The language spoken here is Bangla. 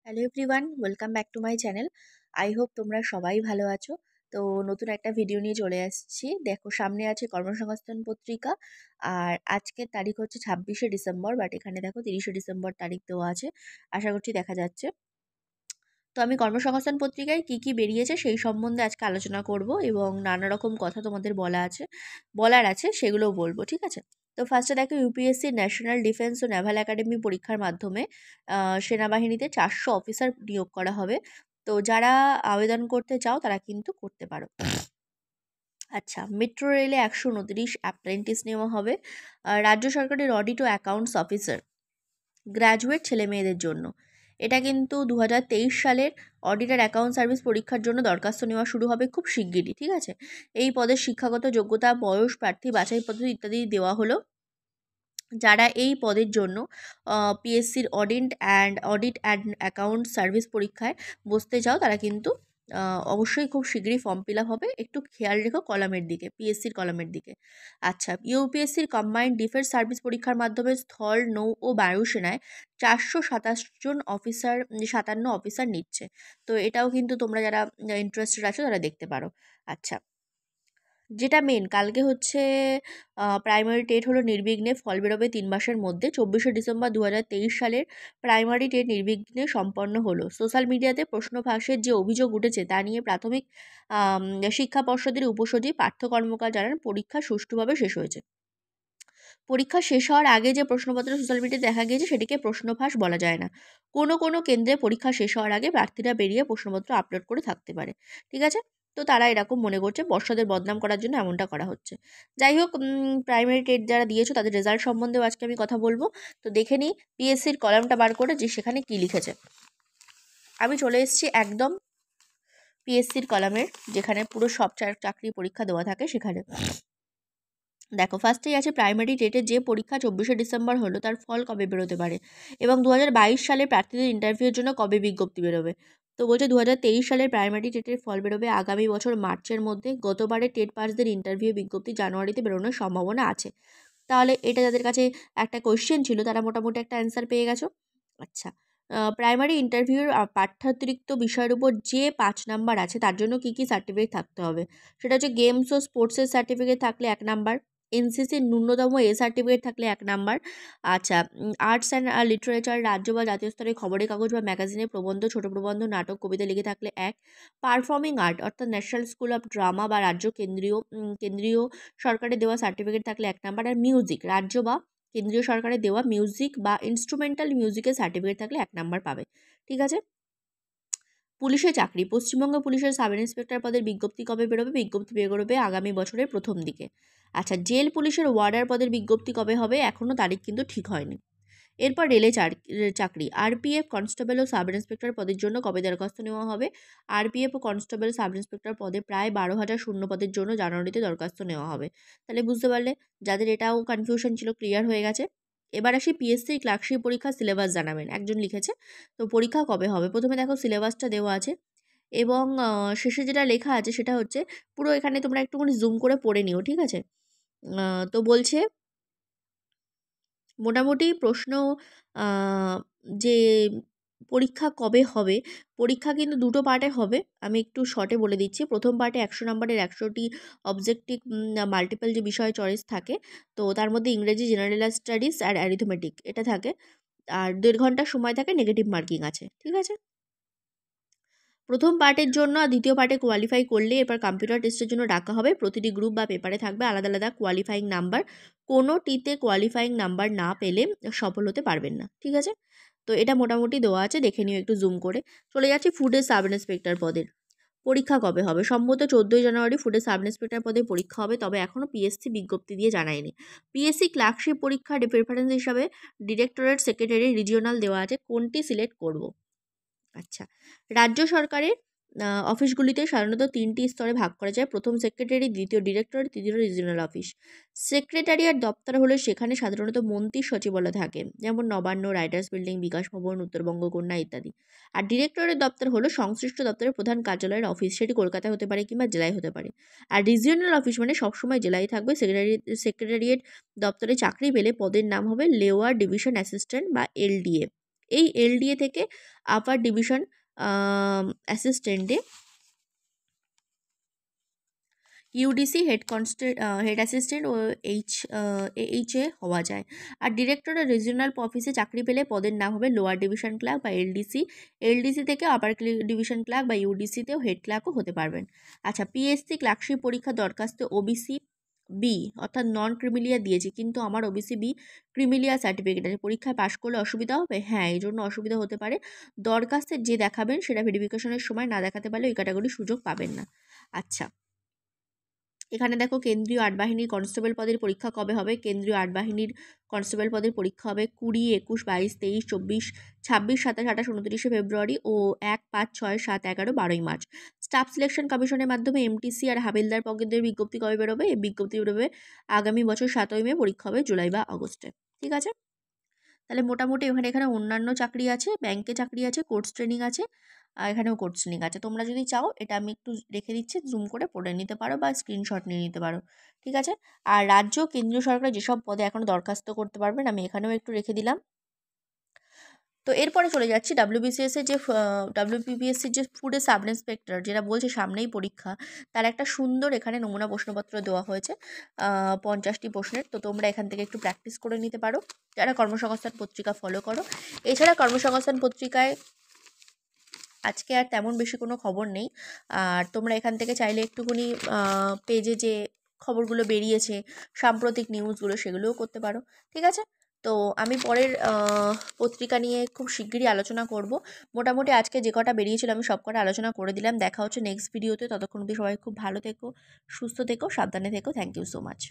Hello everyone, welcome back to my channel. I hope তোমরা সবাই ভালো আছো। তো নতুন একটা ভিডিও নিয়ে চলে আসছি। দেখো, সামনে আছে কর্মসংস্থান পত্রিকা। আর আজকের তারিখ হচ্ছে 26শে ডিসেম্বর, বাট এখানে দেখো 30শে ডিসেম্বর তারিখ দেওয়া আছে। আশা করছি দেখা যাচ্ছে। তো আমি কর্মসংস্থান পত্রিকায় কি কি বেরিয়েছে সেই সম্বন্ধে আজকে আলোচনা করব, এবং নানা রকম কথা তোমাদের বলার আছে সেগুলোও বলবো, ঠিক আছে? তো ফার্স্টে দেখো, ইউপিএসসি ন্যাশনাল ডিফেন্স ও নেভাল একাডেমি পরীক্ষার মাধ্যমে সেনাবাহিনীতে 400 অফিসার নিয়োগ করা হবে। তো যারা আবেদন করতে চাও তারা কিন্তু করতে পারো। আচ্ছা, মেট্রো রেলে 129 অ্যাপ্রেন্টিস নেওয়া হবে। রাজ্য সরকারের অডিট ও অ্যাকাউন্টস অফিসার গ্র্যাজুয়েট ছেলে মেয়েদের জন্য। এটা কিন্তু 2023 সালের অডিটার অ্যাকাউন্ট সার্ভিস পরীক্ষার জন্য দরখাস্ত নেওয়া শুরু হবে খুব শিগগিরই, ঠিক আছে? এই পদের শিক্ষাগত যোগ্যতা, বয়স, প্রার্থী বাছাই পদ্ধতি ইত্যাদি দেওয়া হলো। যারা এই পদের জন্য পিএসসির অডিট অ্যান্ড অ্যাকাউন্ট সার্ভিস পরীক্ষায় বসতে চাও তারা কিন্তু অবশ্যই খুব শীঘ্রই ফর্ম ফিল আপ হবে। একটু খেয়াল রেখো কলামের দিকে, পিএসসির কলামের দিকে। আচ্ছা, ইউপিএসসির কম্বাইন্ড ডিফেন্স সার্ভিস পরীক্ষার মাধ্যমে স্থল, নৌ ও বায়ুসেনায় 57 অফিসার নিচ্ছে। তো এটাও কিন্তু তোমরা যারা ইন্টারেস্টেড আছো তারা দেখতে পারো। আচ্ছা, যেটা মেন কালকে হচ্ছে প্রাইমারি টেট হলো নির্বিঘ্নে, ফল বেরোবে 3 মাসের মধ্যে। 24শে ডিসেম্বর 2023 সালের প্রাইমারি টেট নির্বিঘ্নে সম্পন্ন হলো। সোশ্যাল মিডিয়াতে প্রশ্ন ফাঁসের যে অভিযোগ উঠেছে তা নিয়ে প্রাথমিক শিক্ষা পর্ষদের উপসচিব পার্থ কর্মকার জানান, পরীক্ষা সুষ্ঠুভাবে শেষ হয়েছে। পরীক্ষা শেষ হওয়ার আগে যে প্রশ্নপত্র সোশ্যাল মিডিয়ায় দেখা গিয়েছে সেটিকে প্রশ্নফাঁস বলা যায় না। কোনো কোনো কেন্দ্রে পরীক্ষা শেষ হওয়ার আগে প্রার্থীরা বেরিয়ে প্রশ্নপত্র আপলোড করে থাকতে পারে, ঠিক আছে? তো তারা এরকম মনে করছে পর্ষদের বদনাম করার জন্য এমনটা করা হচ্ছে। যাই হোক, প্রাইমারি টেট যারা দিয়েছো তাদের রেজাল্ট সম্বন্ধেও আজকে আমি কথা বলবো। তো দেখে নিই পিএসসির কলামটা বার করে যে সেখানে কি লিখেছে। আমি চলে এসেছি একদম পিএসসির কলামের, যেখানে পুরো সব চাকরি পরীক্ষা দেওয়া থাকে সেখানে। দেখো, ফার্স্টেই আছে প্রাইমারি টেটের যে পরীক্ষা 24শে ডিসেম্বর হলো তার ফল কবে বেরোতে পারে, এবং 2022 সালে প্রার্থীদের ইন্টারভিউর জন্য কবে বিজ্ঞপ্তি বেরোবে। তো বলছে 2023 সালের প্রাইমারি টেটের ফল বেরোবে আগামী বছর মার্চের মধ্যে। গতবারে টেট পাসদের ইন্টারভিউ বিজ্ঞপ্তি জানুয়ারিতে বেরোনোর সম্ভাবনা আছে। তাহলে এটা যাদের কাছে একটা কোয়েশ্চেন ছিল তারা মোটামুটি একটা অ্যান্সার পেয়ে গেছো। আচ্ছা, প্রাইমারি ইন্টারভিউর পাঠ্যাতিরিক্ত বিষয়ের উপর যে 5 নাম্বার আছে তার জন্য কী কী সার্টিফিকেট থাকতে হবে, সেটা হচ্ছে গেমস ও স্পোর্টসের সার্টিফিকেট থাকলে 1 নাম্বার, এনসিসির ন্যূনতম সার্টিফিকেট থাকলে 1 নাম্বার। আচ্ছা, আর্টস অ্যান্ড লিটারেচার, রাজ্য বা জাতীয় স্তরে খবরের কাগজ বা ম্যাগাজিনে প্রবন্ধ, ছোট প্রবন্ধ, নাটক, কবিতা লিখে থাকলে 1। পারফর্মিং আর্ট অর্থাৎ ন্যাশনাল স্কুল অফ ড্রামা বা রাজ্য কেন্দ্রীয় সরকারের দেওয়া সার্টিফিকেট থাকলে 1 নাম্বার। আর মিউজিক, রাজ্য বা কেন্দ্রীয় সরকারের দেওয়া মিউজিক বা ইনস্ট্রুমেন্টাল মিউজিকের সার্টিফিকেট থাকলে 1 নাম্বার পাবে, ঠিক আছে? পুলিশের চাকরি, পশ্চিমবঙ্গ পুলিশের সাব ইন্সপেক্টর পদের বিজ্ঞপ্তি কবে বেরোবে? বিজ্ঞপ্তি বেরোবে আগামী বছরের প্রথম দিকে। আচ্ছা, জেল পুলিশের ওয়ার্ডার পদের বিজ্ঞপ্তি কবে হবে? এখনও তারিখ কিন্তু ঠিক হয়নি। এরপর রেলে চাকরি, আরপিএফ কনস্টেবল ও সাব ইন্সপেক্টর পদের জন্য কবে দরখাস্ত নেওয়া হবে? আরপিএফ ও কনস্টেবল সাব ইন্সপেক্টর পদে প্রায় 12,000 শূন্য পদের জন্য জানুয়ারিতে দরখাস্ত নেওয়া হবে। তাহলে বুঝতে পারলে, যাদের এটাও কনফিউশন ছিল ক্লিয়ার হয়ে গেছে। এবার আসি পিএসসি ক্লার্কশিপ পরীক্ষার সিলেবাস জানাবেন, একজন লিখেছে। তো পরীক্ষা কবে হবে? প্রথমে দেখো সিলেবাসটা দেওয়া আছে, এবং শেষে যেটা লেখা আছে সেটা হচ্ছে পুরো, এখানে তোমরা একটুখানি জুম করে পড়ে নিও, ঠিক আছে? তো বলছে মোটামুটি প্রশ্ন, আ যে পরীক্ষা কবে হবে, পরীক্ষা কিন্তু 2টো পার্টে হবে। আমি একটু শর্টে বলে দিচ্ছি। প্রথম পার্টে 100 নাম্বারের 100টি অবজেক্টিভ মাল্টিপল যে বিষয় চয়েস থাকে, তো তার মধ্যে ইংরেজি, জেনারেল স্টাডিজ আর অ্যারিথমেটিক এটা থাকে। আর 1.5 ঘন্টা সময় থাকে, নেগেটিভ মার্কিং আছে, ঠিক আছে? প্রথম পার্টের জন্য আর দ্বিতীয় পার্টে কোয়ালিফাই করলে এরপর কম্পিউটার টেস্টের জন্য ডাকা হবে। প্রতিটি গ্রুপ বা পেপারে থাকবে আলাদা আলাদা কোয়ালিফাইং নাম্বার। কোনোটিতে কোয়ালিফাইং নাম্বার না পেলে সফল হতে পারবেন না, ঠিক আছে? তো এটা মোটামুটি দেওয়া আছে, দেখে নিও একটু জুম করে। চলে যাচ্ছি ফুডের সাব ইন্সপেক্টর পদের পরীক্ষা কবে হবে। সম্ভবত 14ই জানুয়ারি ফুডের সাব ইন্সপেক্টর পদে পরীক্ষা হবে, তবে এখনও পিএসসি বিজ্ঞপ্তি দিয়ে জানায়নি। পিএসসি ক্লার্কশিপ পরীক্ষা প্রেফারেন্স হিসাবে ডিরেক্টরেট সেক্রেটারি রিজিওনাল দেওয়া আছে, কোনটি সিলেক্ট করব? আচ্ছা, রাজ্য সরকারের অফিসগুলিতে সাধারণত 3টি স্তরে ভাগ করা যায়। প্রথম সেক্রেটারি, দ্বিতীয় ডিরেক্টর, তৃতীয় রিজিওনাল অফিস। সেক্রেটারিয়েট দপ্তর হলো সেখানে সাধারণত মন্ত্রী সচিবালয় থাকে, যেমন নবান্ন, রাইটার্স বিল্ডিং, বিকাশ ভবন, উত্তরবঙ্গ কন্যা ইত্যাদি। আর ডিরেক্টরের দপ্তর হলো সংশ্লিষ্ট দপ্তরের প্রধান কার্যালয়ের অফিস, সেটি কলকাতায় হতে পারে কিংবা জেলায় হতে পারে। আর রিজিওনাল অফিস মানে সবসময় জেলায় থাকবে। সেক্রেটারিয়েট দপ্তরে চাকরি পেলে পদের নাম হবে লেওয়ার ডিভিশন অ্যাসিস্ট্যান্ট বা এলডিএ। এই এলডিএ থেকে আপার ডিভিশন অ্যাসিস্ট্যান্টে ইউডিসি হেড অ্যাসিস্ট্যান্ট ও এইচএ হওয়া যায়। আর ডিরেক্টরের রিজিওনাল অফিসে চাকরি পেলে পদের নাম হবে লোয়ার ডিভিশন ক্লার্ক বা এলডিসি। এলডিসি থেকে আপার ডিভিশন ক্লার্ক বা ইউডিসিতেও হেড ক্লার্কও হতে পারবেন। আচ্ছা, পিএসসি ক্লার্কশিপ পরীক্ষা দরখাস্ত ওবিসি বি অর্থাৎ নন ক্রিমিলিয়া দিয়েছি, কিন্তু আমার ওবিসি বি ক্রিমিলিয়া সার্টিফিকেট আছে, পরীক্ষায় পাশ করলে অসুবিধা হবে? হ্যাঁ, এই জন্য অসুবিধা হতে পারে। দরখাস্তের যে দেখাবেন সেটা ভেরিফিকেশনের সময় না দেখাতে পারলে ওই ক্যাটাগরি সুযোগ পাবেন না। আচ্ছা, এখানে দেখো কেন্দ্রীয় আট বাহিনীর কনস্টেবল পদের পরীক্ষা কবে হবে। কেন্দ্রীয় আট বাহিনীর কনস্টেবল পদের পরীক্ষা হবে 20, 21, 22, 23, 24, 26, 27, 28, 29 ফেব্রুয়ারি ও 1, 5, 6, 7, 11, 12 মার্চ। স্টাফ সিলেকশন কমিশনের মাধ্যমে এমটিসি আর হাবিলদার পদের বিজ্ঞপ্তি কবে বেরোবে? এই বিজ্ঞপ্তি বেরোবে আগামী বছর 7ই মে, পরীক্ষা হবে জুলাই বা আগস্টে। ঠিক আছে, তাহলে মোটামুটি এখানে অন্যান্য চাকরি আছে, ব্যাংকে চাকরি আছে, কোর্স ট্রেনিং আছে, আর এখানেও কোর্স ট্রেনিং আছে। তোমরা যদি চাও এটা আমি একটু রেখে দিচ্ছি, জুম করে পড়ে নিতে পারো বা স্ক্রিনশট নিয়ে নিতে পারো। ঠিক আছে, আর রাজ্য কেন্দ্রীয় সরকার যেসব পদে এখনও দরখাস্ত করতে পারবেন আমি এখানেও একটু রেখে দিলাম। তো এরপরে চলে যাচ্ছি ডাব্লিউবিসিএসের যে ডাব্লিউবিপিএসসির যে ফুডের সাব ইন্সপেক্টর, যেটা বলছে সামনেই পরীক্ষা, তার একটা সুন্দর এখানে নমুনা প্রশ্নপত্র দেওয়া হয়েছে 50টি প্রশ্নের। তো তোমরা এখান থেকে একটু প্র্যাকটিস করে নিতে পারো যারা কর্মসংস্থান পত্রিকা ফলো করো। এছাড়া কর্মসংস্থান পত্রিকায় আজকে আর তেমন বেশি কোনো খবর নেই, আর তোমরা এখান থেকে চাইলে একটুখানি পেজে যে খবরগুলো বেরিয়েছে সাম্প্রতিক নিউজগুলো সেগুলোও করতে পারো। ঠিক আছে, তো আমি পরের পত্রিকা নিয়ে খুব শিগগিরই আলোচনা করব। মোটামুটি আজকে যে কটা বেরিয়েছিল আমি সব কটা আলোচনা করে দিলাম। দেখা হচ্ছে নেক্সট ভিডিওতে, ততক্ষণ অবধি সবাই খুব ভালো থেকো, সুস্থ থেকো, সাবধানে থেকো। Thank you so much.